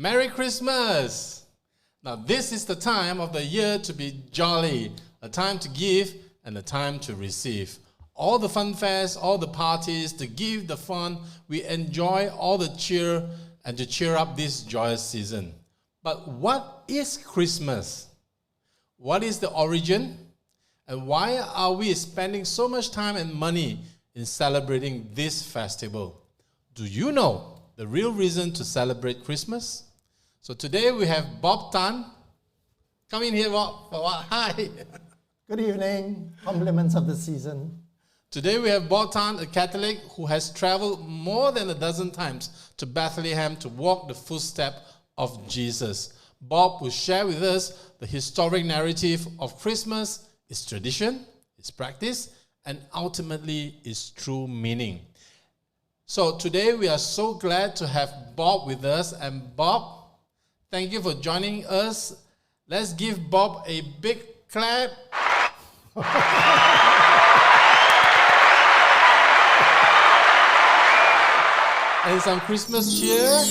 Merry Christmas! Now this is the time of the year to be jolly, a time to give and a time to receive. All the fun fairs, all the parties, the gift, the fun, we enjoy all the cheer and to cheer up this joyous season. But what is Christmas? What is the origin? And why are we spending so much time and money in celebrating this festival? Do you know the real reason to celebrate Christmas? So today we have Bob Tan. Come in here, Bob. Hi. Good evening. Compliments of the season. Today we have Bob Tan, a Catholic who has traveled more than a dozen times to Bethlehem to walk the footsteps of Jesus. Bob will share with us the historic narrative of Christmas, its tradition, its practice, and ultimately its true meaning. So today we are so glad to have Bob with us. And Bob, thank you for joining us. Let's give Bob a big clap. And some Christmas cheer.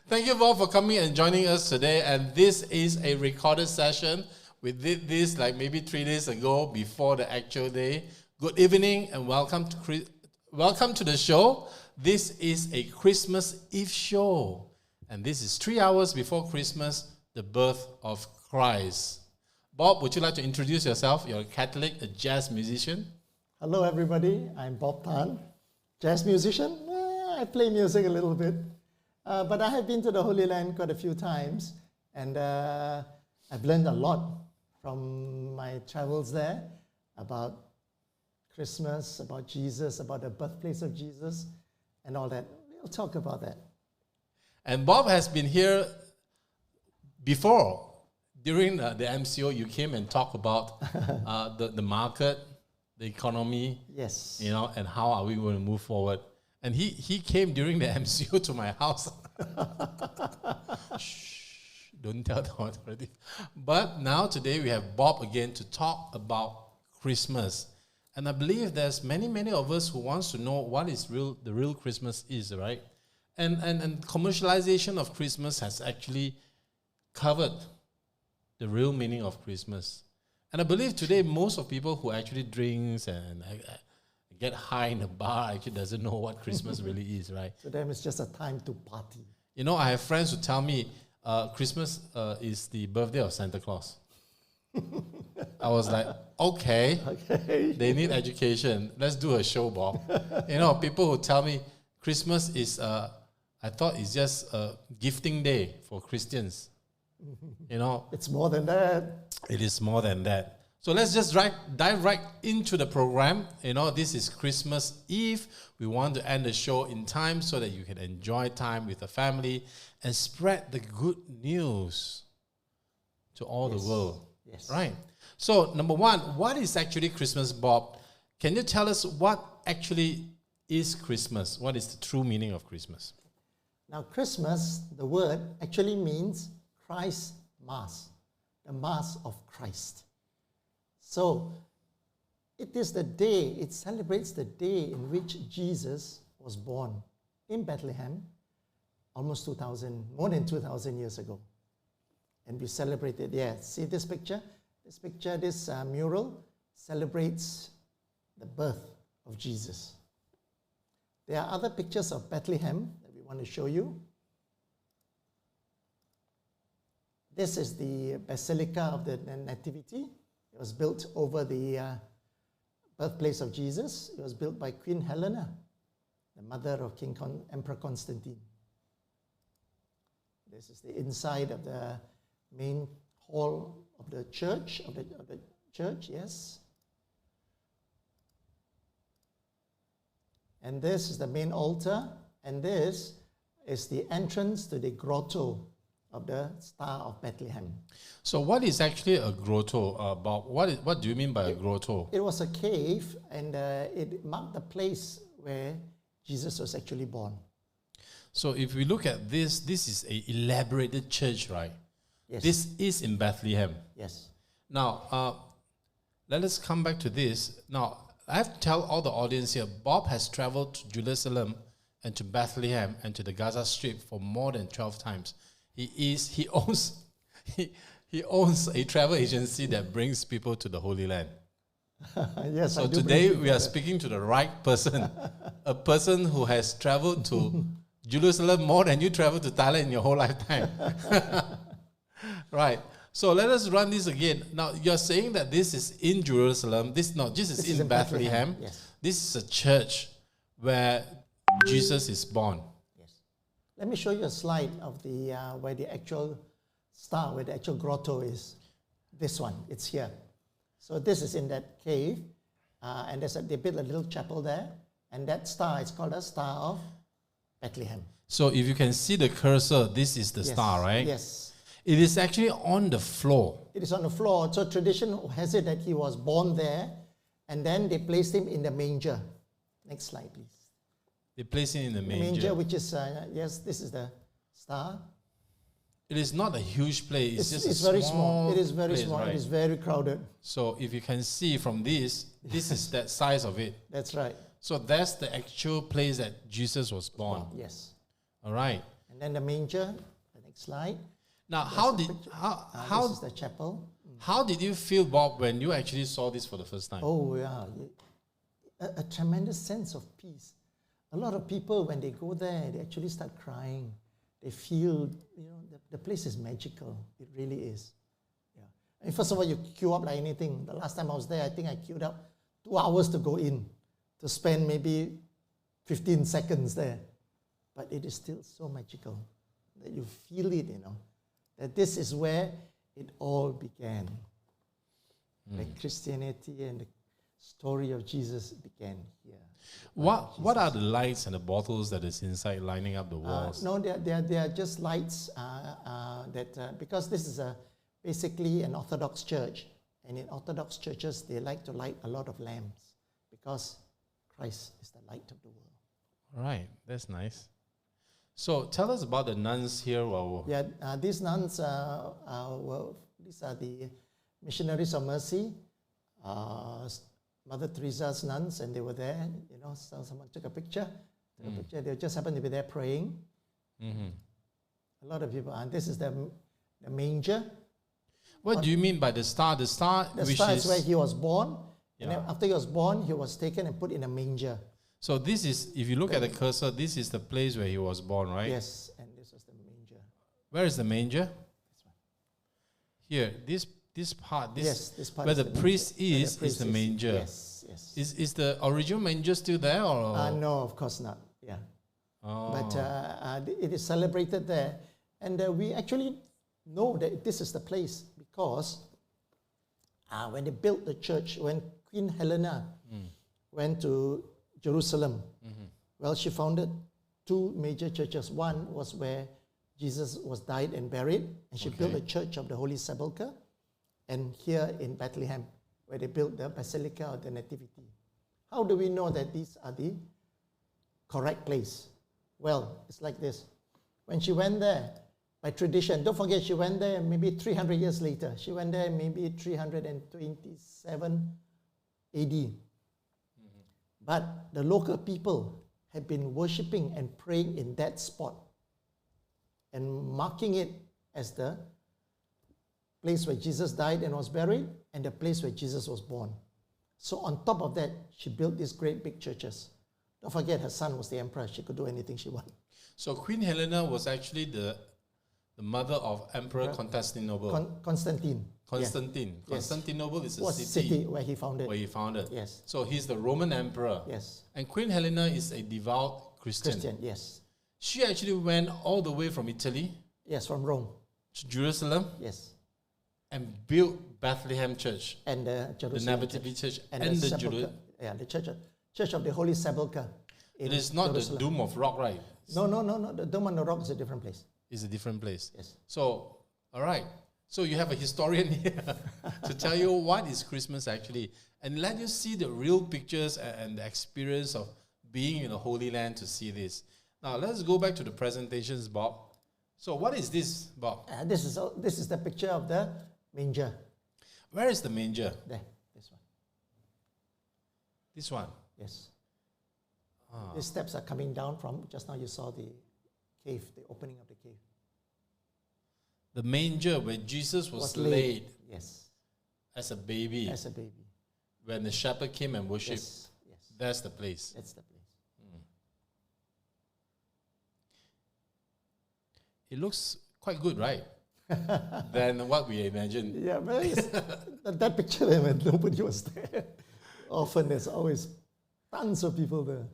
Thank you, Bob, for coming and joining us today. And this is a recorded session. We did this like maybe 3 days ago before the actual day. Good evening and welcome to the show. This is a Christmas Eve show. And this is 3 hours before Christmas, the birth of Christ. Bob, would you like to introduce yourself? You're a Catholic, a jazz musician. Hello, everybody. I'm Bob Tan, jazz musician. I play music a little bit. But I have been to the Holyland quite a few times. And I've learned a lot from my travels there about Christmas, about Jesus, about the birthplace of Jesus, and all that. We'll talk about that. And Bob has been here before. During the MCO, you came and talked about the market, the economy, Yes. and how are we going to move forward. And he came during the MCO to my house. Shh, don't tell the authorities. But now today we have Bob again to talk about Christmas. And I believe there's many of us who wants to know what is the real Christmas is, right? And commercialization of Christmas has actually covered the real meaning of Christmas. And I believe today most of people who actually drinks and get high in a bar actually doesn't know what Christmas really is, right? To them, it's just a time to party. I have friends who tell me Christmas is the birthday of Santa Claus. I was like, okay, they need education. Let's do a show, Bob. People who tell me Christmas is, I thought it's just a gifting day for Christians. It's more than that. It is more than that. So let's just dive right into the program. This is Christmas Eve. We want to end the show in time so that you can enjoy time with the family and spread the good news to all the world. Yes. Right. So number one, what is actually Christmas, Bob? Can you tell us what actually is Christmas? What is the true meaning of Christmas? Now, Christmas, the word actually means Christ's Mass, the Mass of Christ. So, it is the day, it celebrates the day in which Jesus was born in Bethlehem more than 2,000 years ago. And we celebrated, see this picture? This mural celebrates the birth of Jesus. There are other pictures of Bethlehem that we want to show you. This is the Basilica of the Nativity. It was built over the birthplace of Jesus. It was built by Queen Helena, the mother of Emperor Constantine. This is the inside of the main hall of the church, yes. And this is the main altar, and this is the entrance to the grotto of the Star of Bethlehem. So what is actually a grotto, Bob? What do you mean by a grotto? It was a cave, and it marked the place where Jesus was actually born. So if we look at this is an elaborated church, right? Yes. This is in Bethlehem. Yes. Now, let us come back to this. Now, I have to tell all the audience here, Bob has traveled to Jerusalem and to Bethlehem and to the Gaza Strip for more than 12 times. He owns a travel agency that brings people to the Holy Land. Yes. So today we are speaking to the right person, a person who has traveled to Jerusalem more than you traveled to Thailand in your whole lifetime. Right. So let us run this again. Now you're saying that this is in Jerusalem. This is in Bethlehem. Yes. This is a church where Jesus is born. Yes. Let me show you a slide of the where the actual star, where the actual grotto is. This one, it's here. So this is in that cave, and they built a little chapel there, and that star is called a Star of Bethlehem. So if you can see the cursor, this is the star, right? Yes. It is actually on the floor. It is on the floor. So tradition has it that he was born there, and then they placed him in the manger. Next slide, please. They place him in the manger. Manger, which is, yes, this is the star. It is not a huge place. It's very small. It is very place, small. Right? It is very crowded. So if you can see from this is that size of it. That's right. So that's the actual place that Jesus was born. Yes. All right. And then the manger, the next slide. Now, This is the chapel. how did you feel, Bob, when you actually saw this for the first time? Oh, yeah. A tremendous sense of peace. A lot of people, when they go there, they actually start crying. They feel, the place is magical. It really is. Yeah. And first of all, you queue up like anything. The last time I was there, I think I queued up 2 hours to go in, to spend maybe 15 seconds there. But it is still so magical that you feel it, that this is where it all began. The Christianity and the story of Jesus began here. What are the lights and the bottles that is inside lining up the walls? No, they are just lights because this is basically an Orthodox church. And in Orthodox churches, they like to light a lot of lamps because Christ is the light of the world. All right, that's nice. So tell us about the nuns here. These nuns, these are the Missionaries of Mercy, Mother Teresa's nuns, and they were there. So someone took a picture. They just happened to be there praying. Mm-hmm. A lot of people, and this is the manger. What do you mean by the star? The star is where he was born. Yeah. And then after he was born, he was taken and put in a manger. So this is, if you look at the cursor, this is the place where he was born, right? Yes, and this was the manger. Where is the manger? This one. Here, this part, this part where the priest is the manger. Yes. Is the original manger still there? Or? No, of course not. Yeah. Oh. But it is celebrated there. And we actually know that this is the place because when they built the church, when Queen Helena went to Jerusalem, well, she founded 2 major churches. One was where Jesus was died and buried, and she built a church of the Holy Sepulchre, and here in Bethlehem, where they built the Basilica of the Nativity. How do we know that these are the correct place? Well, it's like this. When she went there, by tradition, don't forget she went there maybe 300 years later. She went there maybe 327 AD. But the local people had been worshipping and praying in that spot and marking it as the place where Jesus died and was buried and the place where Jesus was born. So on top of that, she built these great big churches. Don't forget, her son was the emperor. She could do anything she wanted. So Queen Helena was actually the mother of Emperor Constantinople. Constantine. Constantine. Yeah. Constantinople is a city where he founded. Yes. So he's the Roman emperor. Yes. And Queen Helena is a devout Christian. Yes. She actually went all the way from Italy. Yes, from Rome. To Jerusalem. Yes. And built Bethlehem Church. And the Jerusalem the Nativity Church. And the Church of the Holy Sepulchre. It is not Jerusalem. The Dome of Rock, right? No. The Dome on the Rock is a different place. It's a different place. Yes. So, all right. So you have a historian here to tell you what is Christmas actually, and let you see the real pictures and the experience of being in the Holy Land to see this. Now let's go back to the presentations, Bob. So what is this, Bob? This is the picture of the manger. Where is the manger? There, this one. This one. Yes. These steps are coming down from, just now you saw the cave, the opening of the cave. The manger where Jesus was laid Yes, as a baby. as a baby. When the shepherd came and worshipped, Yes, yes, that's the place. that's the place. It looks quite good, right? Than what we imagined. Yeah, but that picture there when nobody was there. Often there's always tons of people there.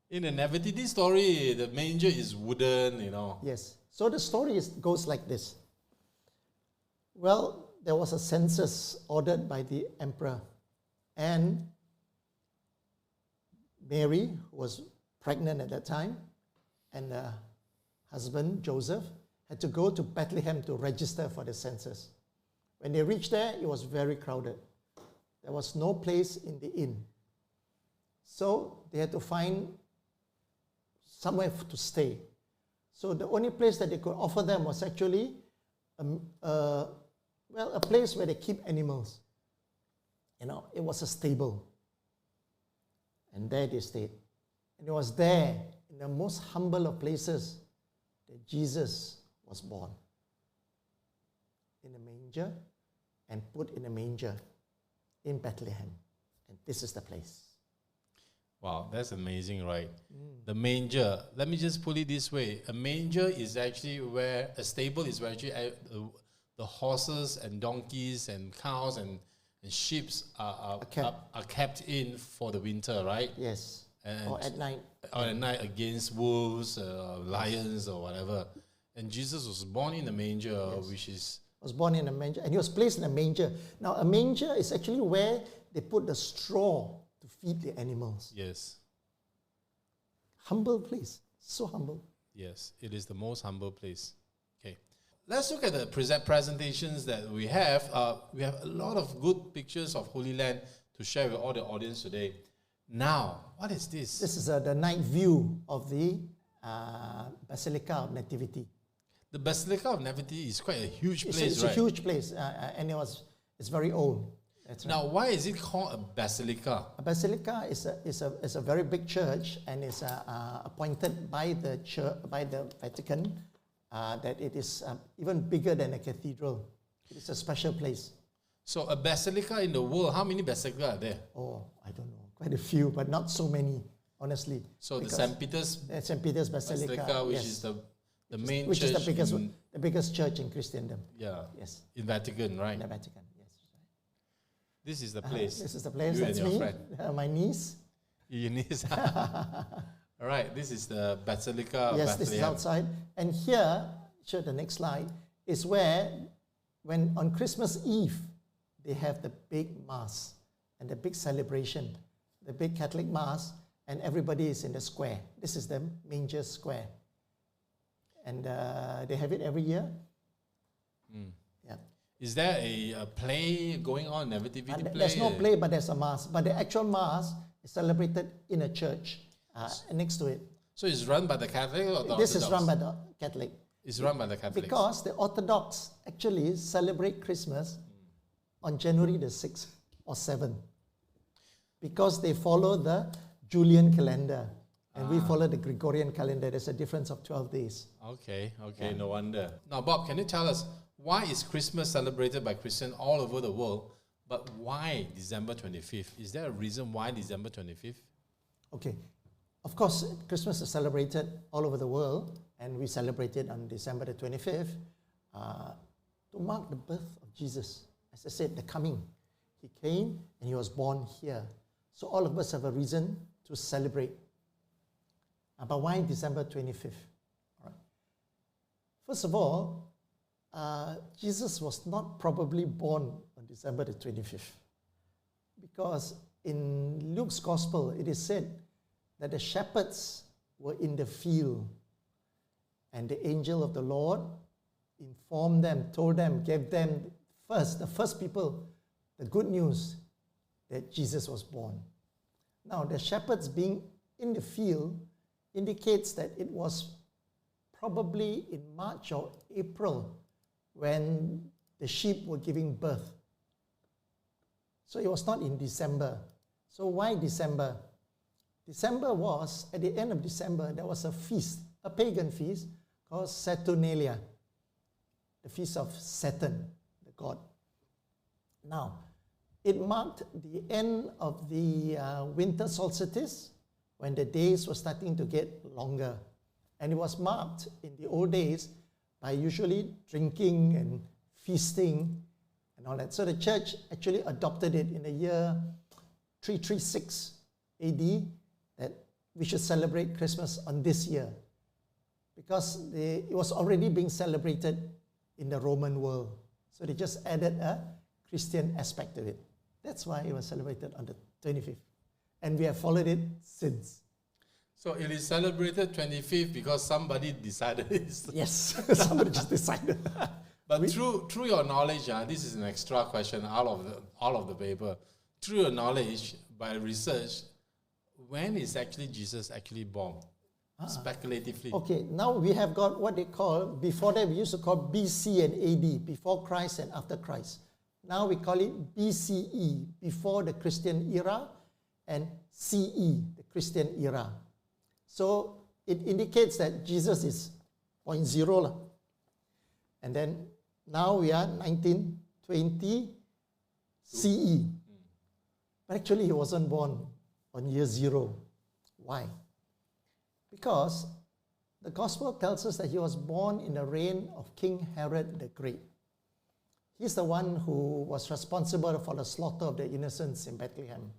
In the nativity story, the manger is wooden, Yes. So the story goes like this. Well, there was a census ordered by the emperor, and Mary, who was pregnant at that time, and her husband, Joseph, had to go to Bethlehem to register for the census. When they reached there, it was very crowded. There was no place in the inn. So they had to find somewhere to stay. So the only place that they could offer them was actually a place where they keep animals. It was a stable. And there they stayed. And it was there, in the most humble of places, that Jesus was born. In a manger, and put in a manger in Bethlehem. And this is the place. Wow, that's amazing, right? The manger, let me just put it this way. A manger is actually where, a stable is where actually the horses and donkeys and cows and sheep are kept in for the winter, right? Yes. And or at night. Or at night against wolves, lions or whatever. And Jesus was born in a manger, which is... Was born in a manger, and he was placed in a manger. Now, a manger is actually where they put the straw to feed the animals. Yes. Humble place, so humble. Yes, it is the most humble place. Okay. Let's look at the presentations that we have. We have a lot of good pictures of Holy Land to share with all the audience today. Now, what is this? This is the night view of the Basilica of Nativity. The Basilica of Nativity is quite a huge place, It's right? a huge place, and it's very old. That's right. Now, why is it called a basilica? A basilica is a very big church, and is appointed by the Vatican that it is even bigger than a cathedral. It is a special place. So, a basilica in the world, how many basilicas are there? Oh, I don't know, quite a few, but not so many, honestly. So, the St. Peter's Basilica, which yes. is the main which church, is the biggest church in Christendom. Yeah. Yes. In Vatican, right? In the Vatican. Yes. This is the place. This is the place. You That's and your me. friend. My niece. Your niece. All right. This is the Basilica of Yes, Bethlehem. this is outside. And here, show the next slide, is where, when on Christmas Eve, they have the big Mass and the big celebration, the big Catholic Mass, and everybody is in the square. This is the manger square. And they have it every year. Yeah. Is there a play going on, nativity play? There's no play, but there's a Mass. But the actual Mass is celebrated in a church next to it. So it's run by the Catholic or the This Orthodox? is run by the Catholic. It's run by the Catholics. Because the Orthodox actually celebrate Christmas on January the 6th or 7th. Because they follow the Julian calendar. And we follow the Gregorian calendar. There's a difference of 12 days. Okay, no wonder. Now, Bob, can you tell us, why is Christmas celebrated by Christians all over the world, but why December 25th? Is there a reason why December 25th? Okay. Of course, Christmas is celebrated all over the world, and we celebrate it on December the 25th to mark the birth of Jesus. As I said, the coming. He came and he was born here. So all of us have a reason to celebrate. But why December 25th? All right. First of all, Jesus was not probably born on December the 25th. Because in Luke's Gospel, it is said that the shepherds were in the field, and the angel of the Lord informed them, told them, gave them the first people, the good news that Jesus was born. Now, the shepherds being in the field indicates that it was probably in March or April when the sheep were giving birth. So it was not in December. So why December? December was, at the end of December, there was a feast, a pagan feast called Saturnalia, the feast of Saturn, the god. Now, it marked the end of the winter solstice when the days were starting to get longer. And it was marked in the old days by usually drinking and feasting and all that. So the church actually adopted it in the year 336 AD that we should celebrate Christmas on this year because it was already being celebrated in the Roman world. So they just added a Christian aspect to it. That's why it was celebrated on the 25th. And we have followed it since. So it is celebrated 25th because somebody decided it. Yes, somebody just decided. But through your knowledge, this is an extra question out of the paper. Through your knowledge, by research, when is actually Jesus actually born? Speculatively. Okay, now we have got what they call, before that we used to call BC and AD, before Christ and after Christ. Now we call it BCE, before the Christian era, and CE, the Christian era. So it indicates that Jesus is 0.0. And then now we are 1920 CE. But actually he wasn't born on year 0. Why? Because the gospel tells us that he was born in the reign of King Herod the Great. He's the one who was responsible for the slaughter of the innocents in Bethlehem.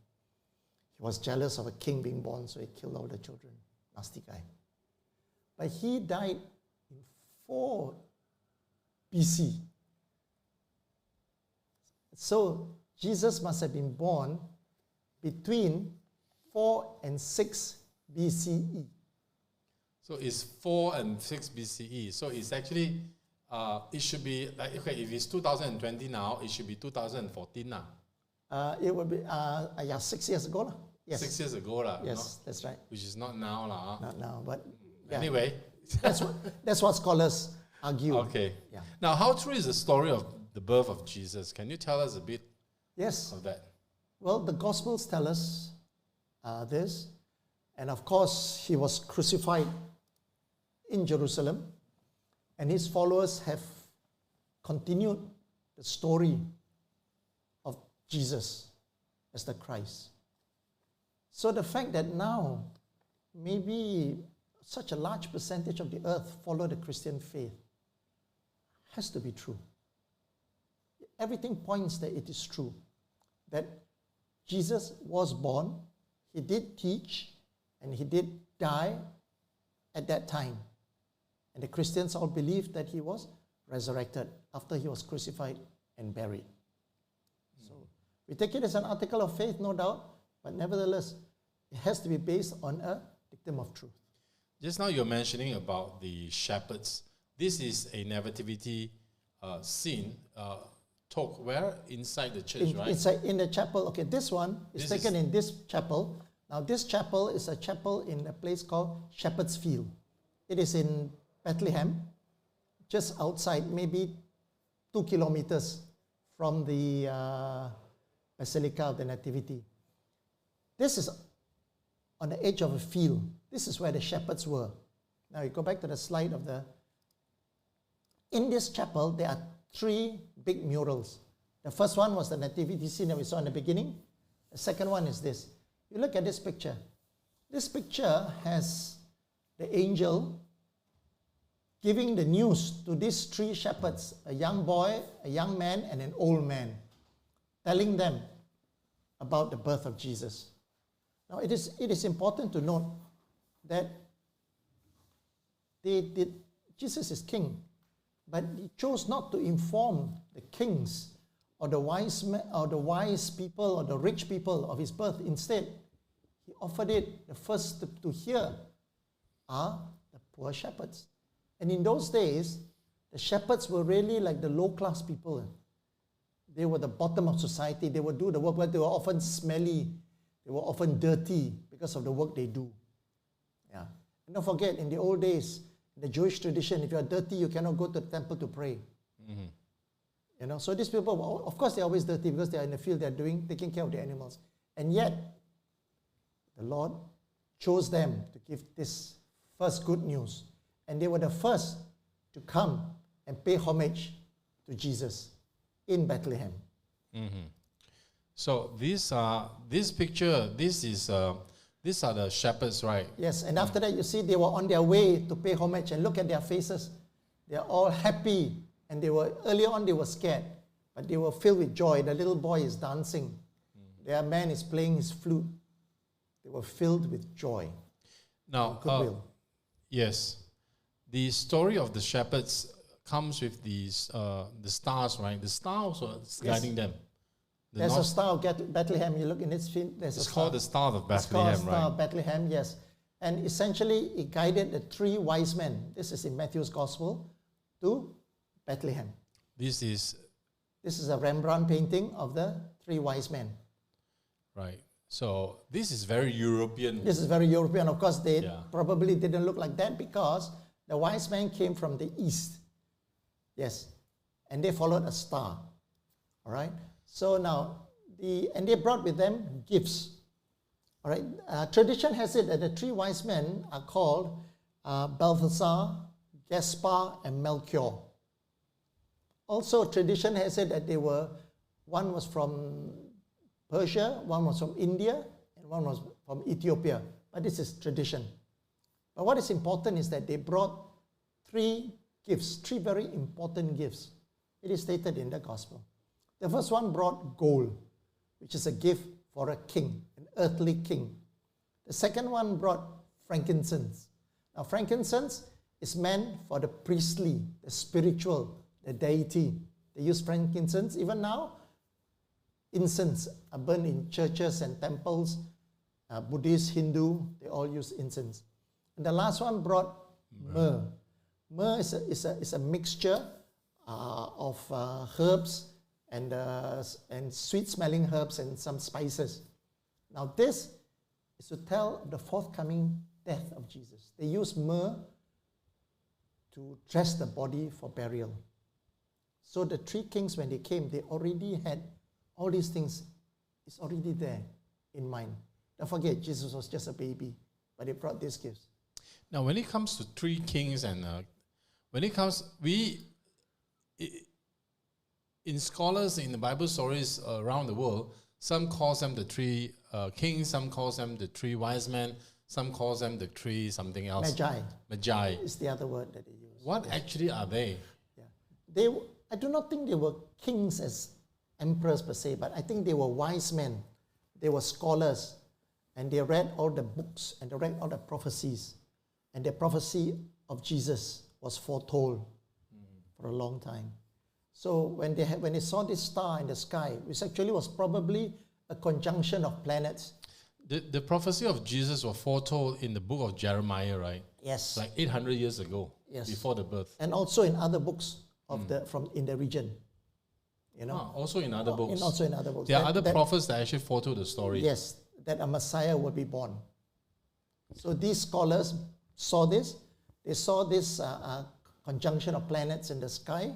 He was jealous of a king being born, so he killed all the children. Nasty guy. But he died in 4 BC. So Jesus must have been born between 4 and 6 BCE. So it's 4 and 6 BCE. So it's actually, it should be, like, okay, if it's 2020 now, it should be 2014 now. It would be, 6 years ago. Yes. 6 years ago. Yes, that's right. Which is not now. Not now, but yeah. Anyway. that's what scholars argue. Okay. Yeah. Now, how true is the story of the birth of Jesus? Can you tell us a bit of that? Well, the Gospels tell us this. And of course, he was crucified in Jerusalem. And his followers have continued the story of Jesus as the Christ. So the fact that now maybe such a large percentage of the earth follow the Christian faith has to be true. Everything points that it is true, that Jesus was born, he did teach, and he did die at that time. And the Christians all believed that he was resurrected after he was crucified and buried. So we take it as an article of faith, no doubt, but nevertheless, it has to be based on a dictum of truth. Just now you're mentioning about the shepherds. This is a nativity scene, talk where? Inside the church, right? Inside, in the chapel. Okay, this one is taken in this chapel. Now, this chapel is a chapel in a place called Shepherd's Field. It is in Bethlehem, just outside, maybe 2 kilometers from the Basilica of the Nativity. This is on the edge of a field. This is where the shepherds were. Now, you go back to the slide of the... In this chapel, there are 3 big murals. The first one was the nativity scene that we saw in the beginning. The second one is this. You look at this picture. This picture has the angel giving the news to these 3 shepherds, a young boy, a young man, and an old man, telling them about the birth of Jesus. Now, it is important to note that Jesus is king, but he chose not to inform the kings or the wise men, or the wise people or the rich people of his birth. Instead, he offered it. The first to hear are the poor shepherds. And in those days, the shepherds were really like the low-class people. They were the bottom of society. They would do the work, but they were often smelly. They were often dirty because of the work they do. Yeah. And don't forget, in the old days, in the Jewish tradition, if you are dirty, you cannot go to the temple to pray. Mm-hmm. You know, so these people, of course, they're always dirty because they are in the field, they're taking care of the animals. And yet, the Lord chose them to give this first good news. And they were the first to come and pay homage to Jesus in Bethlehem. So this picture, these are the shepherds, right? Yes, and after that, you see they were on their way to pay homage, and look at their faces. They are all happy, and earlier on they were scared, but they were filled with joy. The little boy is dancing. Their man is playing his flute. They were filled with joy. Now, goodwill. Yes, the story of the shepherds comes with the stars, right? The star also is guiding them. There's a star of Bethlehem. You look in its film. It's called the Star of Bethlehem, it's called right? Star of Bethlehem, yes. And essentially, it guided the 3 wise men. This is in Matthew's Gospel to Bethlehem. This is a Rembrandt painting of the 3 wise men. Right. So this is very European. This is very European. Of course, they probably didn't look like that because the wise men came from the east. Yes. And they followed a star. All right. So now, and they brought with them gifts. All right. Tradition has it that the 3 wise men are called Balthasar, Gaspar, and Melchior. Also, tradition has it that one was from Persia, one was from India, and one was from Ethiopia. But this is tradition. But what is important is that they brought 3 gifts, 3 very important gifts. It is stated in the Gospel. The first one brought gold, which is a gift for a king, an earthly king. The second one brought frankincense. Now, frankincense is meant for the priestly, the spiritual, the deity. They use frankincense. Even now, incense are burned in churches and temples. Buddhist, Hindu, they all use incense. And the last one brought myrrh. Myrrh is a mixture of herbs and sweet-smelling herbs and some spices. Now this is to tell the forthcoming death of Jesus. They use myrrh to dress the body for burial. So the 3 kings, when they came, they already had all these things. It's already there in mind. Don't forget, Jesus was just a baby, but they brought these gifts. Now, when it comes to 3 kings and in scholars in the Bible stories around the world, some call them the 3 kings, some call them the 3 wise men, some call them the 3 something else. Magi is the other word that they use. What actually are they? Yeah, I do not think they were kings as emperors per se, but I think they were wise men. They were scholars, and they read all the books and they read all the prophecies, and the prophecy of Jesus was foretold for a long time. So when they saw this star in the sky, which actually was probably a conjunction of planets. The prophecy of Jesus was foretold in the book of Jeremiah, right? Yes. Like 800 years ago, before the birth. And also in other books in the region. Also in other books. And also in other books. There are other prophets that actually foretold the story. Yes, that a Messiah would be born. So these scholars saw this. They saw this conjunction of planets in the sky.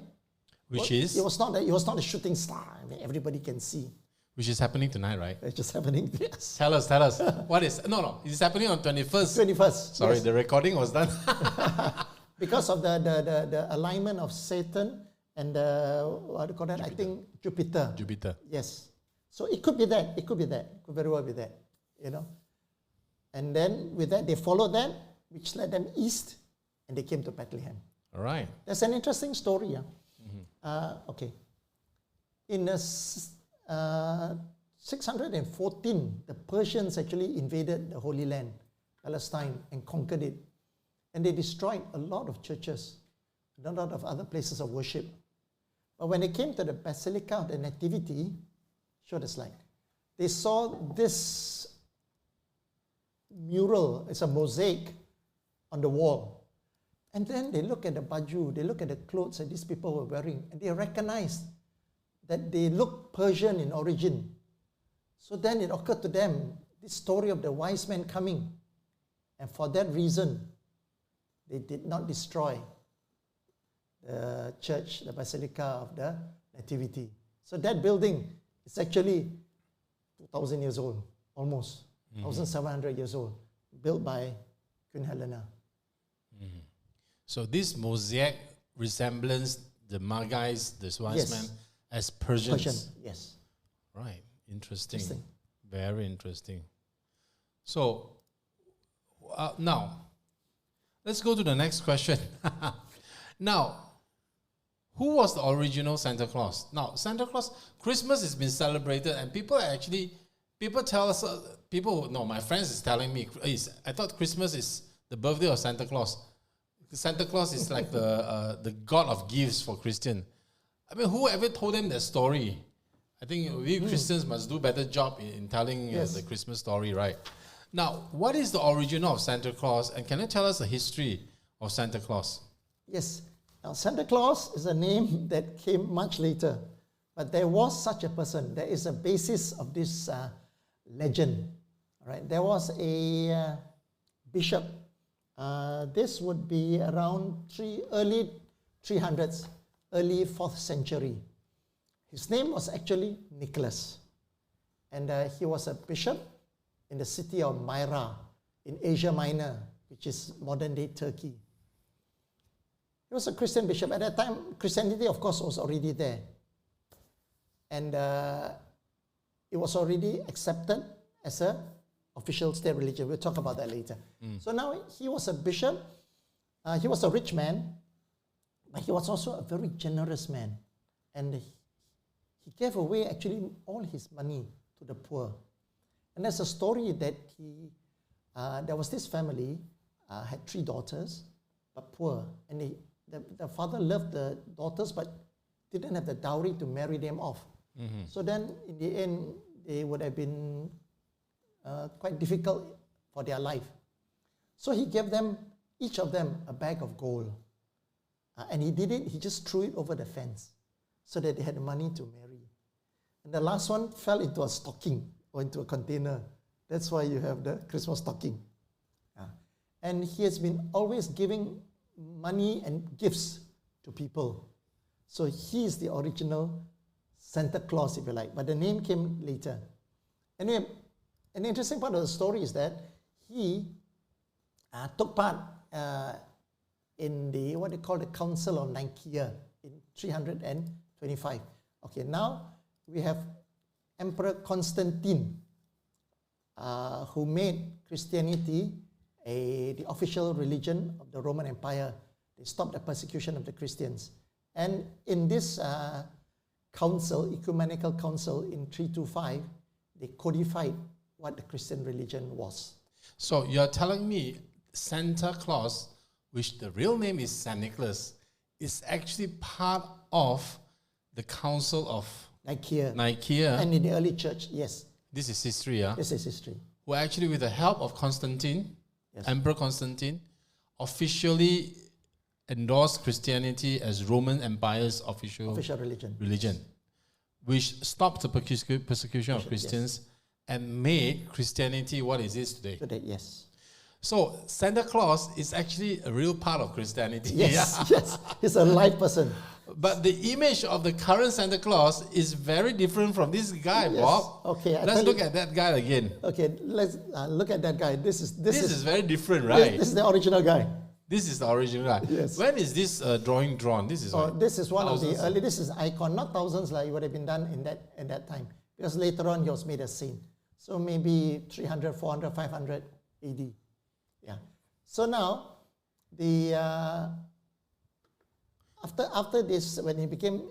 Which is? It was not a shooting star. I mean, everybody can see. Which is happening tonight, right? It's just happening, yes. Tell us. What is? No. It's happening on 21st. 21st. Sorry, yes. The recording was done. Because of the alignment of Satan and what do you call that? Jupiter. I think Jupiter. Jupiter. Yes. So it could be that. It could very well be that. And then with that, they followed that, which led them east, and they came to Bethlehem. All right. That's an interesting story. Yeah. Okay. In 614, the Persians actually invaded the Holy Land, Palestine, and conquered it. And they destroyed a lot of churches, a lot of other places of worship. But when they came to the Basilica of the Nativity, show the slide, they saw this mural. It's a mosaic on the wall. And then they look at the baju, they look at the clothes that these people were wearing, and they recognized that they look Persian in origin. So then it occurred to them, this story of the wise men coming. And for that reason, they did not destroy the church, the Basilica of the Nativity. So that building is actually 2,000 years old, almost, 1,700 years old. built by Queen Helena. So this mosaic resemblance the Magi's, the wise Yes. men, as Persians. Persian, yes. Right. Interesting. Interesting. Very interesting. So now, let's go to the next question. Now, who was the original Santa Claus? Now, Santa Claus, Christmas has been celebrated, and people tell us, my friends is telling me, I thought Christmas is the birthday of Santa Claus. Santa Claus is like the god of gifts for Christian. I mean, whoever told them that story? I think we Christians must do a better job in telling the Christmas story, right? Now, what is the origin of Santa Claus, and can you tell us the history of Santa Claus? Yes. Now, Santa Claus is a name that came much later, but there was such a person. There is a basis of this legend. All right. There was a bishop. This would be around early 300s, early 4th century. His name was actually Nicholas, and he was a bishop in the city of Myra in Asia Minor, which is modern-day Turkey. He was a Christian bishop. At that time, Christianity, of course, was already there. And it was already accepted as an official state religion. We'll talk about that later. So now he was a bishop. He was a rich man, but he was also a very generous man. And he gave away actually all his money to the poor. And there's a story that there was this family, had 3 daughters, but poor. And the father loved the daughters, but didn't have the dowry to marry them off. So then, in the end, they would have been quite difficult for their life. So he gave them, each of them, a bag of gold. And he just threw it over the fence so that they had money to marry. And the last one fell into a stocking or into a container. That's why you have the Christmas stocking. And he has been always giving money and gifts to people. So he is the original Santa Claus, if you like. But the name came later. Anyway, an interesting part of the story is that he took part in the, what they call the Council of Nicaea in 325. Okay, now we have Emperor Constantine, who made Christianity the official religion of the Roman Empire. They stopped the persecution of the Christians. And in this council, ecumenical council in 325, they codified what the Christian religion was. So you're telling me Santa Claus, which the real name is Saint Nicholas, is actually part of the Council of Nicaea. And in the early church, yes. This is history, yeah? This is history. Who actually, with the help of Constantine, Emperor Constantine, officially endorsed Christianity as Roman Empire's official religion, which stopped the persecution of Christians and made Christianity what it is today. Today, yes. So Santa Claus is actually a real part of Christianity. Yes, yes. He's a live person. But the image of the current Santa Claus is very different from this guy, Bob. Okay, let's look at that guy again. Okay, let's look at that guy. This is very different, right? This is the original guy. This is the original guy. Yes. When is this drawing drawn? This is this is one thousands of the early. This is icon, not thousands like it would have been done in that time, because later on he was made a saint. So maybe 300, 400, 500 AD. Yeah. So now the after this, when he became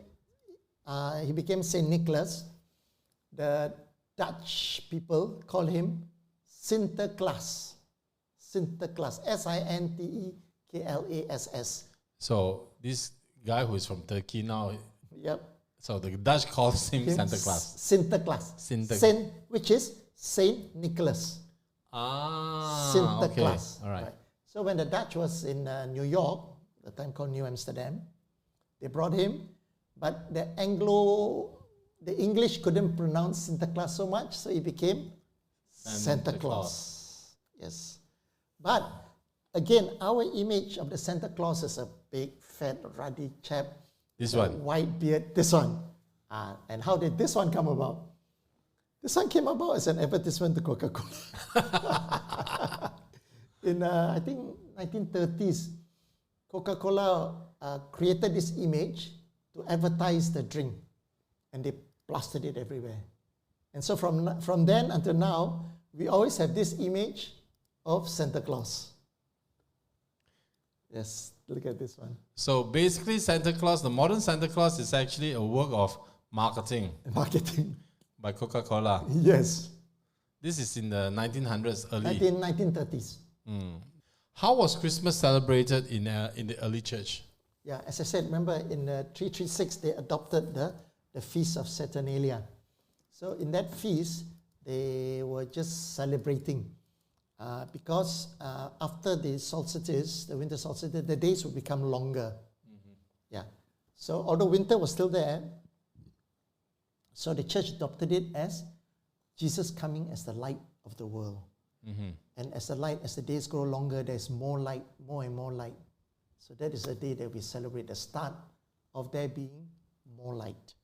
Saint Nicholas, the Dutch people call him Sinterklaas. Sinterklaas, Sinteklas. So this guy who is from Turkey now. Yep. So the Dutch calls him Santa Claus. Sinterklaas. Which is Saint Nicholas. Sinterklaas. Okay. All right. So when the Dutch was in New York, the time called New Amsterdam, they brought him, but the English couldn't pronounce Sinterklaas so much, so he became Santa Claus. Yes. But again, our image of the Santa Claus is a big, fat, ruddy chap. This one. White beard. This one. And how did this one come about? This one came about as an advertisement to Coca-Cola. In I think 1930s, Coca-Cola created this image to advertise the drink, and they plastered it everywhere. And so from then until now, we always have this image of Santa Claus. Yes, look at this one. So basically, Santa Claus, the modern Santa Claus, is actually a work of marketing Marketing. by Coca-Cola. Yes. This is in the 1900s, early. 1930s. How was Christmas celebrated in the early church? Yeah, as I said, remember in 336 they adopted the Feast of Saturnalia. So in that feast, they were just celebrating because after the solstice, the winter solstice, the days would become longer. Yeah. So although winter was still there, so the church adopted it as Jesus coming as the light of the world. And as the days grow longer, there's more light, more and more light. So that is the day that we celebrate the start of there being more light,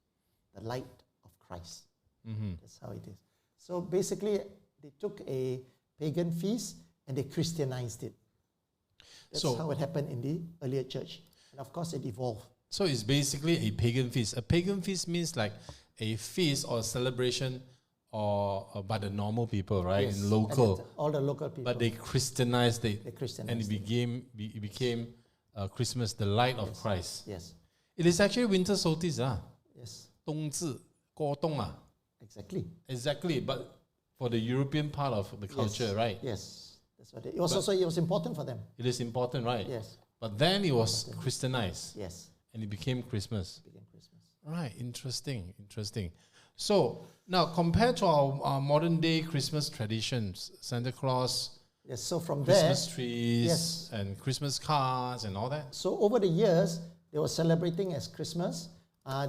the light of Christ. That's how it is. So basically, they took a pagan feast and they Christianized it. That's how it happened in the earlier church. And of course, it evolved. So it's basically a pagan feast. A pagan feast means like a feast or a celebration or by the normal people, right? Yes, In local. all the local people. But they Christianized it. They Christianized and it became Christmas, the light of Christ. Yes. It is actually winter solstice. Yes. 冬至, 过冬. Exactly. Exactly, but for the European part of the culture, right? Yes. That's what it was. It was important for them. It is important, right? Yes. But then it was Christianized. Yes. And it became Christmas. It became Christmas. Right, interesting. So now compared to our modern day Christmas traditions, Santa Claus, Yes. So from Christmas there, trees and Christmas cards and all that. so over the years, they were celebrating as Christmas.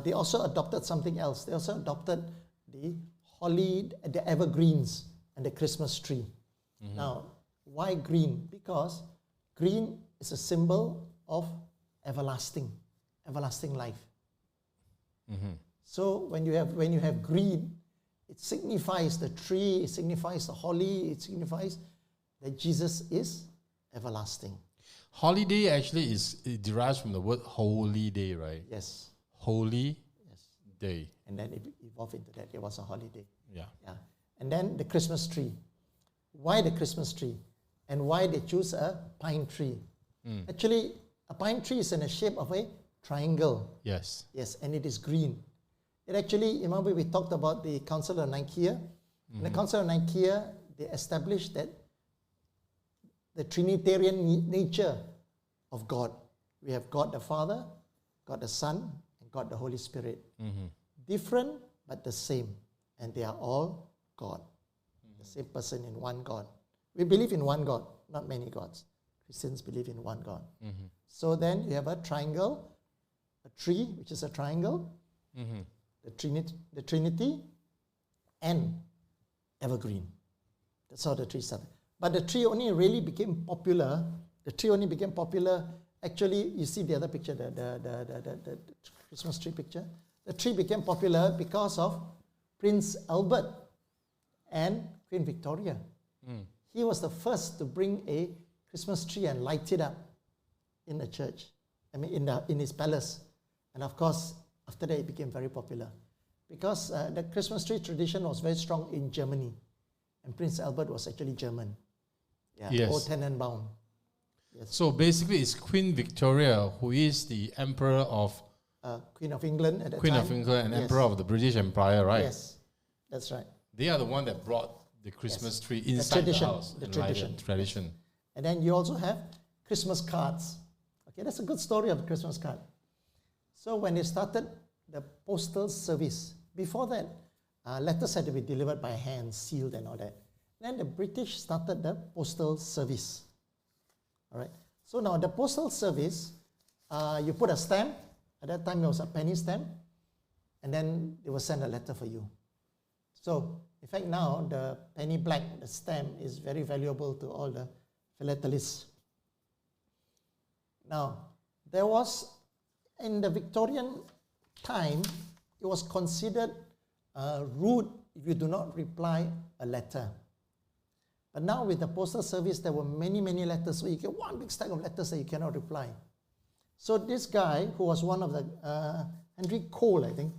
They also adopted something else. They also adopted the the evergreens and the Christmas tree. Now, why green? Because green is a symbol of everlasting life. So when you have green, it signifies the tree, it signifies the holly, it signifies that Jesus is everlasting. Holiday actually it derives from the word holy day, right? Yes. Holy Yes. day. And then it evolved into that. It was a holiday. Yeah. Yeah. And then the Christmas tree. Why the Christmas tree? And why they choose a pine tree? Actually, a pine tree is in the shape of a triangle. Yes. Yes, and it is green. It actually, remember we talked about the Council of Nicaea? In the Council of Nicaea, they established that the Trinitarian nature of God. We have God the Father, God the Son, and God the Holy Spirit. Different, but the same. And they are all God. The same person in one God. We believe in one God, not many gods. Christians believe in one God. So then you have a triangle, a tree, which is a triangle, the Trinity, and evergreen. That's how the tree started. But the tree only really became popular. Actually, you see the other picture, the Christmas tree picture. The tree became popular because of Prince Albert and Queen Victoria. He was the first to bring a Christmas tree and light it up in the church. In his palace. And of course, after that, it became very popular. Because the Christmas tree tradition was very strong in Germany. And Prince Albert was actually German. Yes. Old Tenenbaum. Yes. So basically, it's Queen Victoria who is the Emperor of Queen of England at that Queen time. of England and Yes. Emperor of the British Empire, right? Yes, that's right. They are the one that brought the Christmas tree The inside tradition, the house. the and lighted tradition. And then you also have Christmas cards. Okay, that's a good story of the Christmas card. So when they started the postal service, before that, letters had to be delivered by hand, sealed and all that. Then the British started the postal service. All right. So now the postal service, you put a stamp. At that time, it was a penny stamp. And then they will send a letter for you. So, in fact, now the penny black, the stamp, is very valuable to all the philatelists. Now, there was, in the Victorian time, it was considered rude if you do not reply a letter. But now with the postal service, there were many, many letters. So you get one big stack of letters that you cannot reply. So this guy, who was one of the, Henry Cole, I think,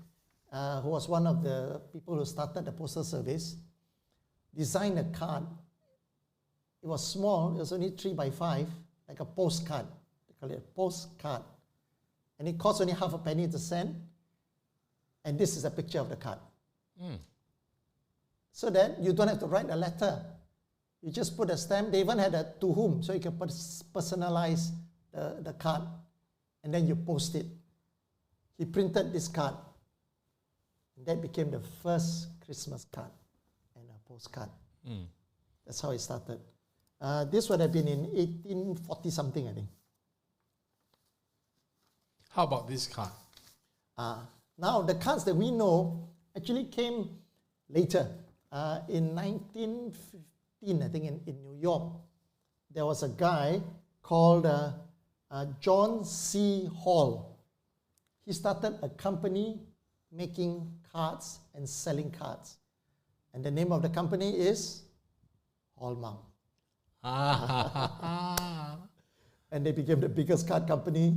who was one of the people who started the postal service, designed a card. It was small, it was only 3 by 5, like a postcard. They call it a postcard. And it cost only half a penny to send. And this is a picture of the card. So that you don't have to write a letter. You just put a stamp. They even had a to whom, so you can personalize the card. And then you post it. He printed this card. And that became the first Christmas card and a postcard. That's how it started. This would have been in 1840 something, I think. How about this card? Now, the cards that we know actually came later. In 1915, I think, in New York, there was a guy called John C. Hall. He started a company making cards and selling cards. And the name of the company is Hallmark. And they became the biggest card company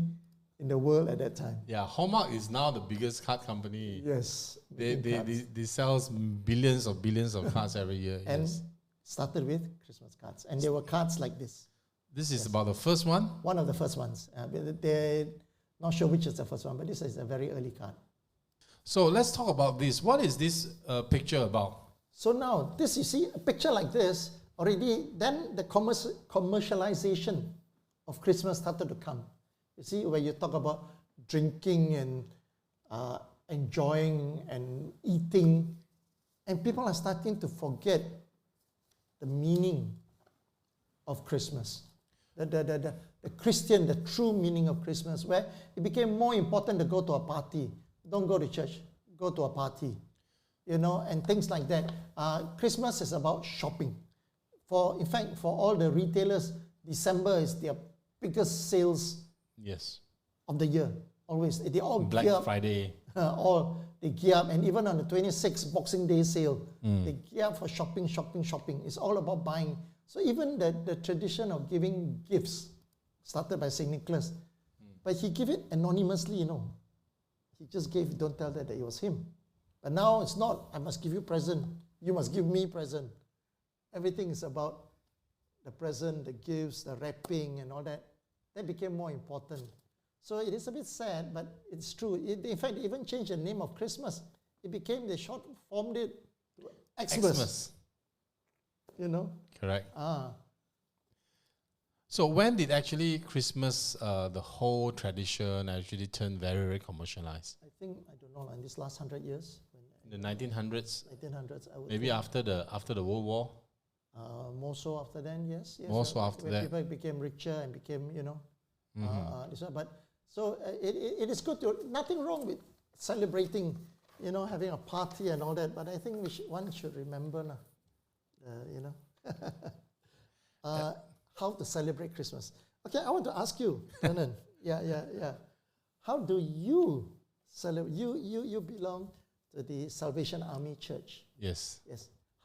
in the world at that time. Yeah, Hallmark is now the biggest card company. Yes. They sells billions of cards every year. And started with Christmas cards. And there were cards like this. This is about the first one? One of the first ones. They're not sure which is the first one, but this is a very early card. So let's talk about this. What is this picture about? So now, this, you see, a picture like this, already, then the commercialization of Christmas started to come. You see, where you talk about drinking and enjoying and eating, and people are starting to forget the meaning of Christmas. The Christian, the true meaning of Christmas, where it became more important to go to a party. Don't go to church, go to a party, you know, and things like that. Christmas is about shopping. In fact, for all the retailers, December is their biggest sales of the year. Always, they all Black gear up. Friday. They gear up, and even on the 26th Boxing Day sale, they gear up for shopping. It's all about buying. So even the tradition of giving gifts started by St. Nicholas. But he gave it anonymously, you know. He just gave, don't tell that it was him. But now it's not, I must give you present. You must give me present. Everything is about the present, the gifts, the wrapping and all that. That became more important. So it is a bit sad, but it's true. In fact, they even changed the name of Christmas. It became, they short-formed it to Xmas. You know? Correct. So when did actually Christmas, the whole tradition actually turn very, very commercialized? I think, I don't know, in these last 100 years. In the 1900s? 1900s, I would Maybe think. after the World War? More so after then, yes. More so after that. People became richer and became, you know, this one. But so it is good to, nothing wrong with celebrating, you know, having a party and all that. But I think one should remember, you know, how to celebrate Christmas. Okay, I want to ask you, Vernon. Yeah. How do you celebrate? You belong to the Salvation Army Church. Yes.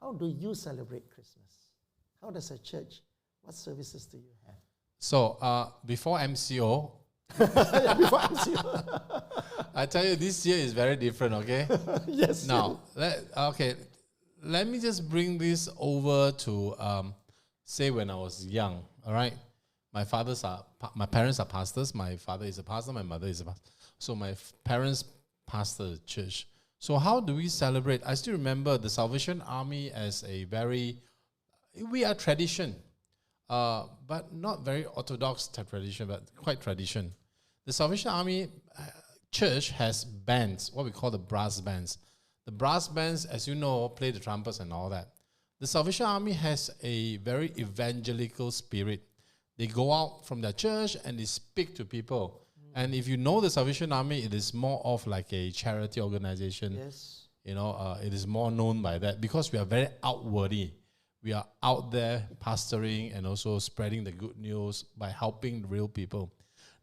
How do you celebrate Christmas? How does a church, what services do you have? So, before MCO, Before MCO. I tell you, this year is very different, okay? Yes. Now, let me just bring this over to, say when I was young, all right? My parents are pastors. My father is a pastor. My mother is a pastor. So my parents pastor the church. So how do we celebrate? I still remember the Salvation Army as we are tradition, but not very orthodox type tradition, but quite tradition. The Salvation Army church has bands, what we call the brass bands. The brass bands, as you know, play the trumpets and all that. The Salvation Army has a very evangelical spirit. They go out from their church and they speak to people. And if you know the Salvation Army, it is more of like a charity organization. Yes. You know, it is more known by that because we are very outwardly. We are out there pastoring and also spreading the good news by helping real people.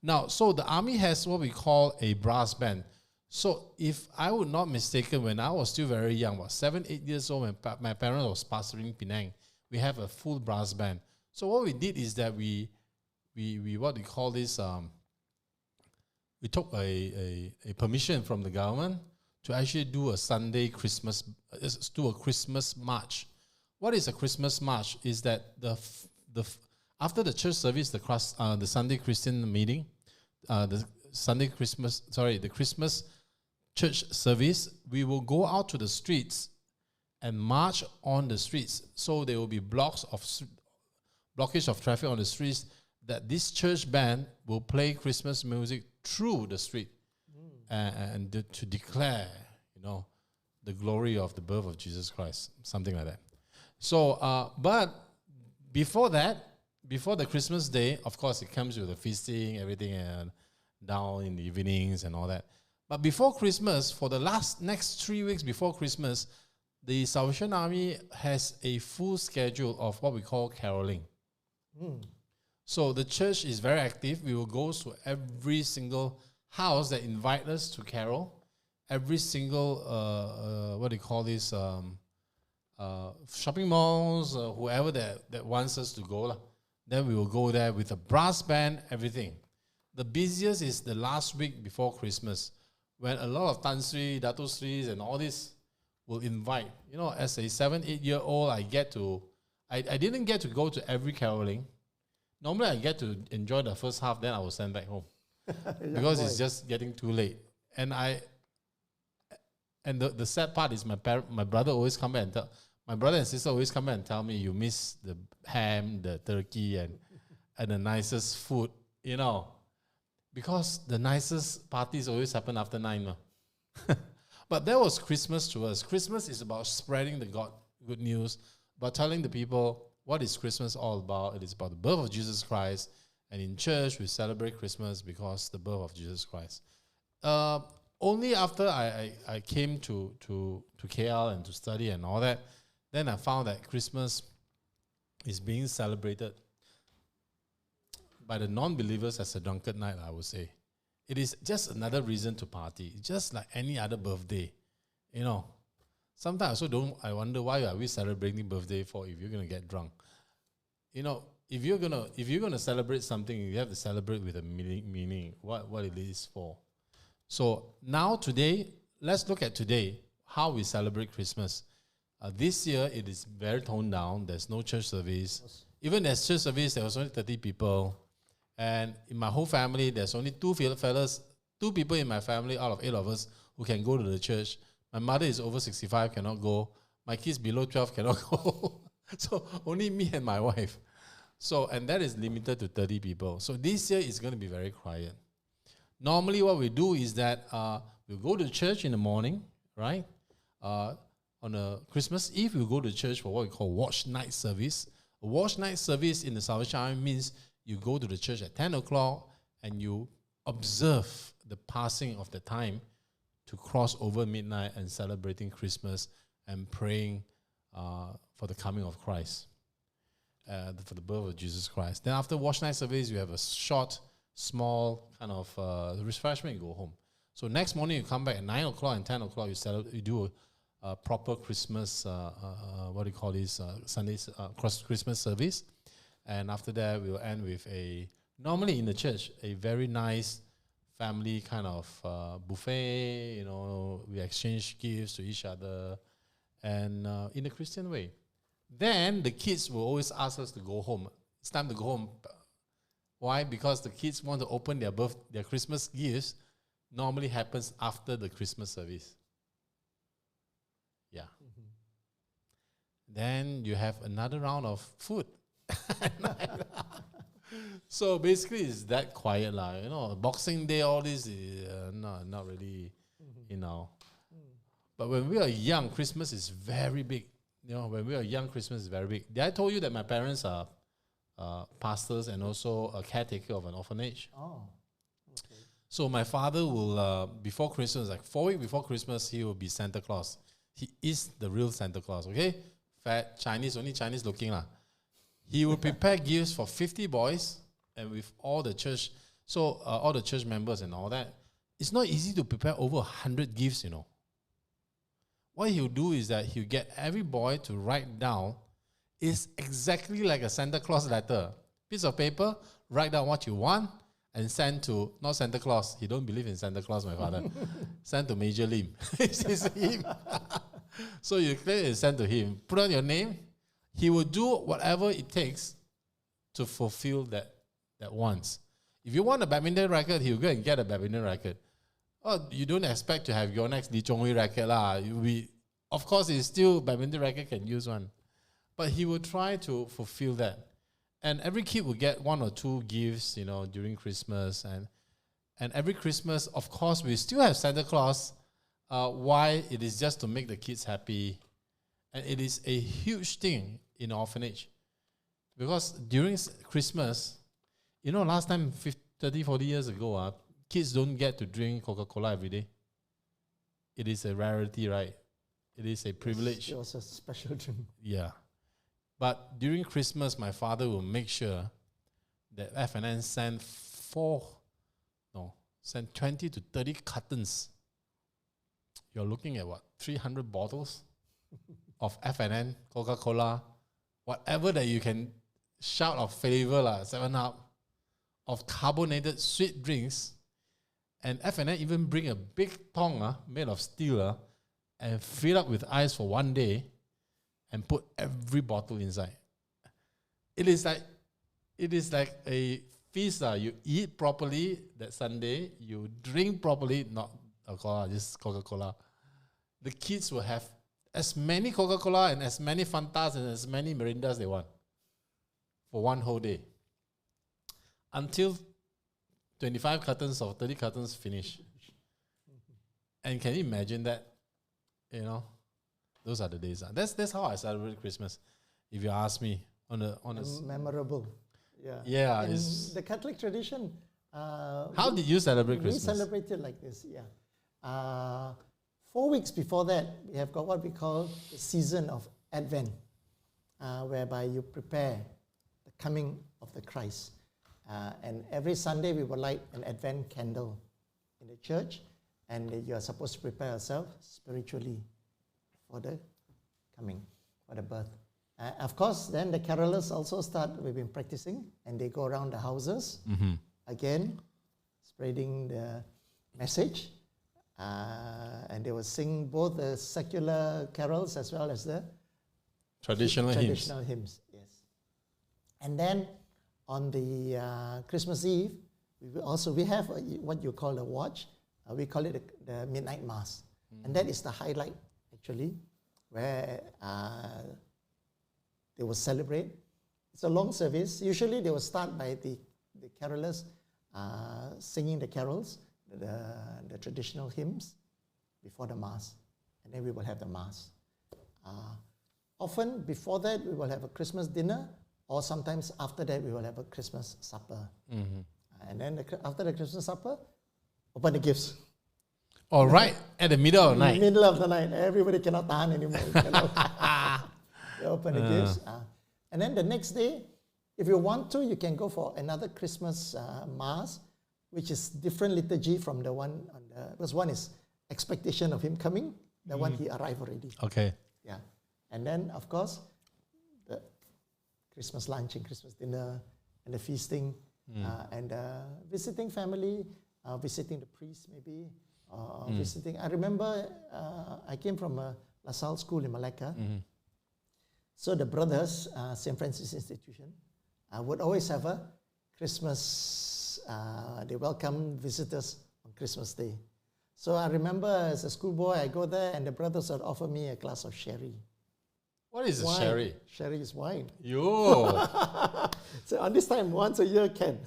Now, so the army has what we call a brass band. So if I would not mistaken, when I was still very young, about 7, 8 years old, when my parents was pastoring Penang, we have a full brass band. So what we did is that we what we call this, we took a permission from the government to actually do a Sunday Christmas, do a Christmas march. What is a Christmas march? Is that after the church service, the Sunday Christian meeting, the Christmas church service, we will go out to the streets and march on the streets. So there will be blockage of traffic on the streets, that this church band will play Christmas music through the street and to declare, the glory of the birth of Jesus Christ, something like that. So, but before that, before the Christmas day, of course, it comes with the feasting, everything, and down in the evenings and all that. But before Christmas, for the next 3 weeks before Christmas, the Salvation Army has a full schedule of what we call caroling. So the church is very active. We will go to every single house that invite us to carol. Every single, shopping malls, whoever that wants us to go. Then we will go there with a brass band, everything. The busiest is the last week before Christmas, when a lot of Tan Sri, Dato Sris, and all this will invite. As a 7-8-year-old, I didn't get to go to every caroling. Normally, I get to enjoy the first half, then I will send back home. Because it's just getting too late. And the sad part is my brother always come back and my brother and sister always come back and tell me, you miss the ham, the turkey, and the nicest food, because the nicest parties always happen after 9. But that was Christmas to us. Christmas is about spreading the good news, about telling the people what is Christmas all about. It is about the birth of Jesus Christ. And in church, we celebrate Christmas because the birth of Jesus Christ. Only after I came to KL and to study and all that, then I found that Christmas is being celebrated by the non-believers as a drunkard night, I would say. It is just another reason to party, just like any other birthday. Sometimes I wonder, why are we celebrating birthday for if you're going to get drunk? If you're gonna celebrate something, you have to celebrate with a meaning, what it is for. So now today, let's look at today, how we celebrate Christmas. This year, it is very toned down. There's no church service. Even there's church service, there was only 30 people. And in my whole family, there's only two people in my family out of 8 of us who can go to the church. My mother is over 65, cannot go. My kids below 12 cannot go. So only me and my wife. So, and that is limited to 30 people. So this year is going to be very quiet. Normally what we do is that we'll go to church in the morning, right? On a Christmas Eve, we'll go to church for what we call watch night service. A watch night service in the Salvation Army means you go to the church at 10 o'clock and you observe the passing of the time to cross over midnight and celebrating Christmas and praying for the coming of Christ. For the birth of Jesus Christ. Then after watch night service, you have a short, small kind of refreshment, you go home. So next morning, you come back at 9 o'clock and 10 o'clock, you do a proper Christmas, Sundays, Christmas service. And after that, we'll end with normally in the church, a very nice family kind of buffet, we exchange gifts to each other, and in a Christian way. Then the kids will always ask us to go home. It's time to go home. Why? Because the kids want to open their Christmas gifts. Normally happens after the Christmas service. Yeah. Then you have another round of food. So basically, it's that quiet, Boxing Day, all this is not really, But when we are young, Christmas is very big. When we are young, Christmas is very big. Did I told you that my parents are pastors and also a caretaker of an orphanage? Oh, okay. So my father will, before Christmas, like 4 weeks before Christmas, he will be Santa Claus. He is the real Santa Claus, okay? Fat, Chinese, only Chinese looking. He will prepare gifts for 50 boys and with all the church, all the church members and all that. It's not easy to prepare over 100 gifts, What he'll do is that he'll get every boy to write down is exactly like a Santa Claus letter. Piece of paper, write down what you want, and send to, not Santa Claus, he don't believe in Santa Claus, my father. Send to Major Lim. It's him. So you click and send to him. Put on your name. He will do whatever it takes to fulfill that wants. If you want a badminton racket, he'll go and get a badminton racket. Oh, you don't expect to have your next Lee Chong Hui racket lah. Of course, it's still badminton racket can use one. But he will try to fulfill that. And every kid will get 1 or 2 gifts, during Christmas. And every Christmas, of course, we still have Santa Claus. Why? It is just to make the kids happy. And it is a huge thing in orphanage. Because during Christmas, last time, 30, 40 years ago, kids don't get to drink Coca-Cola every day. It is a rarity, right? It is a privilege. It was a special drink. Yeah. But during Christmas, my father will make sure that F&N send 20 to 30 cartons. You're looking at what? 300 bottles of F&N, Coca-Cola, whatever that you can shout of flavor, 7-Up, of carbonated sweet drinks. And F&N even bring a big tong made of steel and fill up with ice for 1 day and put every bottle inside. It is like a feast. You eat properly that Sunday, you drink properly, not alcohol, just Coca-Cola. The kids will have as many Coca-Cola and as many Fantas and as many Mirindas they want for 1 whole day. Until 25 cartons or 30 cartons finish. And can you imagine that? Those are the days. That's how I celebrate Christmas. If you ask me, Memorable. Yeah. Yeah. In the Catholic tradition. How did you celebrate Christmas? We celebrated like this, yeah. 4 weeks before that, we have got what we call the season of Advent, whereby you prepare the coming of the Christ. And every Sunday we will light an Advent candle in the church, and you are supposed to prepare yourself spiritually for the coming, for the birth. Of course, then the carolers also we've been practicing, and they go around the houses, again, spreading the message, and they will sing both the secular carols as well as the traditional hymns. Yes. And then on the Christmas Eve, we have what you call a watch. We call it the midnight mass, and that is the highlight actually, where they will celebrate. It's a long service. Usually they will start by the carolers singing the carols, the traditional hymns before the mass, and then we will have the mass. Often before that we will have a Christmas dinner, or sometimes after that we will have a Christmas supper. And then after the Christmas supper, open the gifts. All right, at the middle of the night. In the middle of the night, everybody cannot tahan anymore. They open the gifts. And then the next day, if you want to, you can go for another Christmas mass, which is different liturgy from the one because one is expectation of him coming, the one he arrived already. Okay. Yeah. And then, of course, the Christmas lunch and Christmas dinner and the feasting and visiting family, visiting the priest maybe, visiting. I remember I came from a La Salle school in Malacca. So the brothers, St. Francis Institution, would always have a Christmas, they welcome visitors on Christmas Day. So I remember as a schoolboy, I go there and the brothers would offer me a glass of sherry. What is a sherry? Sherry is wine. Yo! So on this time, once a year can.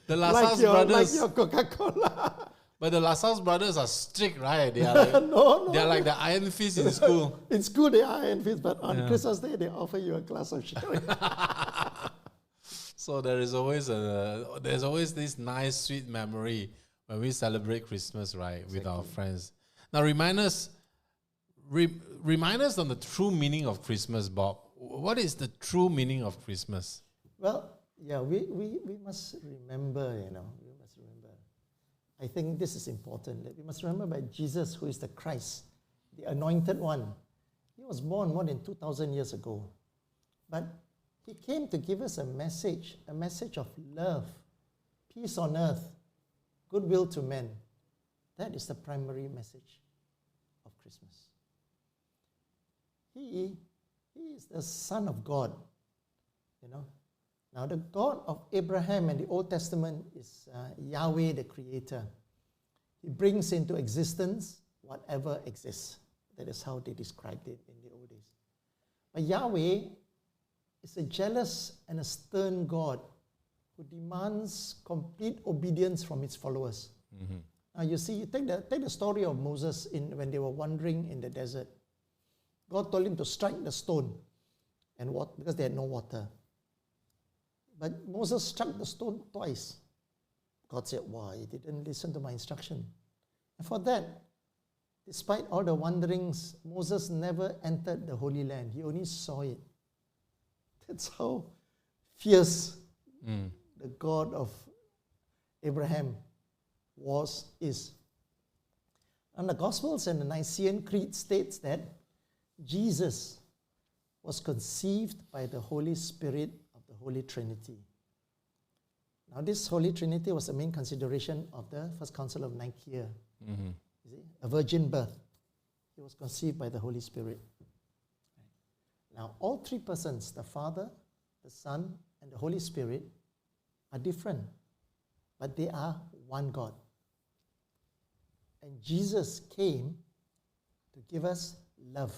The La Salle brothers. Like your Coca-Cola. But the La Salle brothers are strict, right? They are like, no. They are like the Iron Fist in school. In school, they are Iron Fist, but on Christmas Day, they offer you a glass of sherry. So there's always this nice, sweet memory when we celebrate Christmas, right, with our friends. Now, remind us on the true meaning of Christmas, Bob. What is the true meaning of Christmas? Well, yeah, we must remember, we must remember. I think this is important. We must remember about Jesus, who is the Christ, the anointed one, He was born more than 2,000 years ago. But he came to give us a message of love, peace on earth, goodwill to men. That is the primary message of Christmas. He is the Son of God, you know. Now, the God of Abraham in the Old Testament is Yahweh, the Creator. He brings into existence whatever exists. That is how they described it in the old days. But Yahweh is a jealous and a stern God who demands complete obedience from his followers. Mm-hmm. Now, you see, you take the story of Moses when they were wandering in the desert. God told him to strike the stone and because they had no water. But Moses struck the stone twice. God said, "Why? You didn't listen to my instruction." And for that, despite all the wanderings, Moses never entered the Holy Land. He only saw it. That's how fierce the God of Abraham is. And the Gospels and the Nicene Creed states that Jesus was conceived by the Holy Spirit of the Holy Trinity. Now, this Holy Trinity was the main consideration of the First Council of Nicaea. Mm-hmm. You see, a virgin birth. He was conceived by the Holy Spirit. Now, all three persons, the Father, the Son, and the Holy Spirit, are different, but they are one God. And Jesus came to give us love,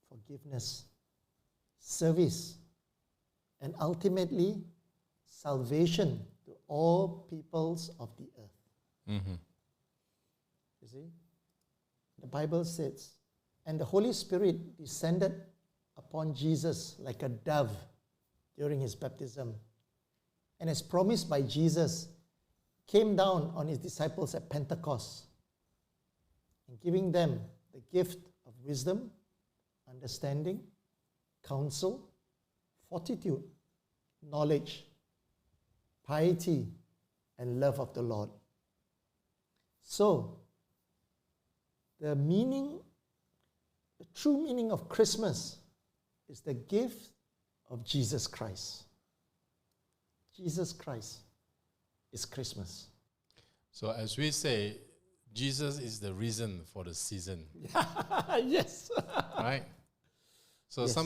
forgiveness, service, and ultimately salvation to all peoples of the earth. Mm-hmm. You see? The Bible says, and the Holy Spirit descended upon Jesus like a dove during his baptism, and as promised by Jesus, came down on his disciples at Pentecost, and giving them the gift of wisdom, understanding, counsel, fortitude, knowledge, piety, and love of the Lord. So, the true meaning of Christmas is the gift of Jesus Christ. Jesus Christ is Christmas. So as we say, Jesus is the reason for the season. Yes. Right? So yes.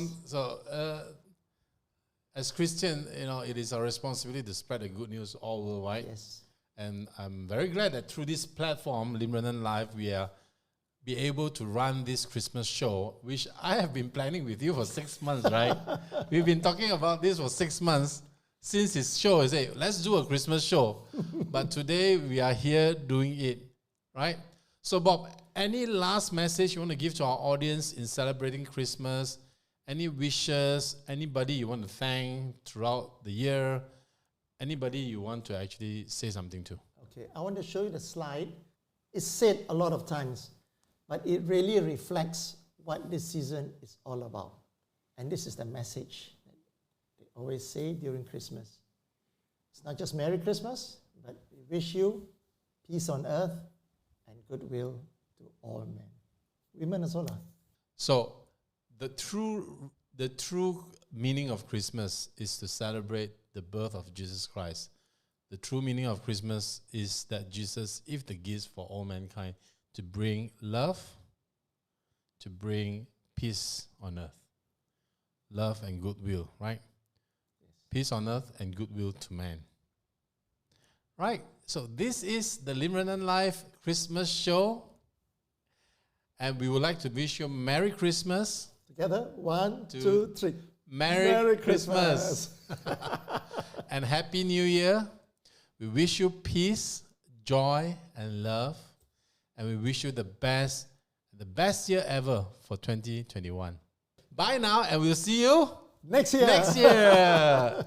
As Christian, it is our responsibility to spread the good news all worldwide. Yes. And I'm very glad that through this platform, Limranan Live, we are be able to run this Christmas show, which I have been planning with you for 6 months, right? We've been talking about this for 6 months since his show. I say, let's do a Christmas show. But today we are here doing it, right? So Bob, any last message you want to give to our audience in celebrating Christmas? Any wishes? Anybody you want to thank throughout the year? Anybody you want to actually say something to? Okay, I want to show you the slide. It's said a lot of times, but it really reflects what this season is all about. And this is the message that they always say during Christmas. It's not just Merry Christmas, but we wish you peace on earth and goodwill to all men. Women as well. So the true meaning of Christmas is to celebrate the birth of Jesus Christ. The true meaning of Christmas is that Jesus is the gift for all mankind, to bring love, to bring peace on earth. Love and goodwill, right? Yes. Peace on earth and goodwill to man. Right, so this is the Limranan Live Christmas show. And we would like to wish you Merry Christmas. Together, 1, 2, 3. Merry Christmas. And Happy New Year. We wish you peace, joy, and love. And we wish you the best year ever for 2021. Bye now, and we'll see you next year. Next year.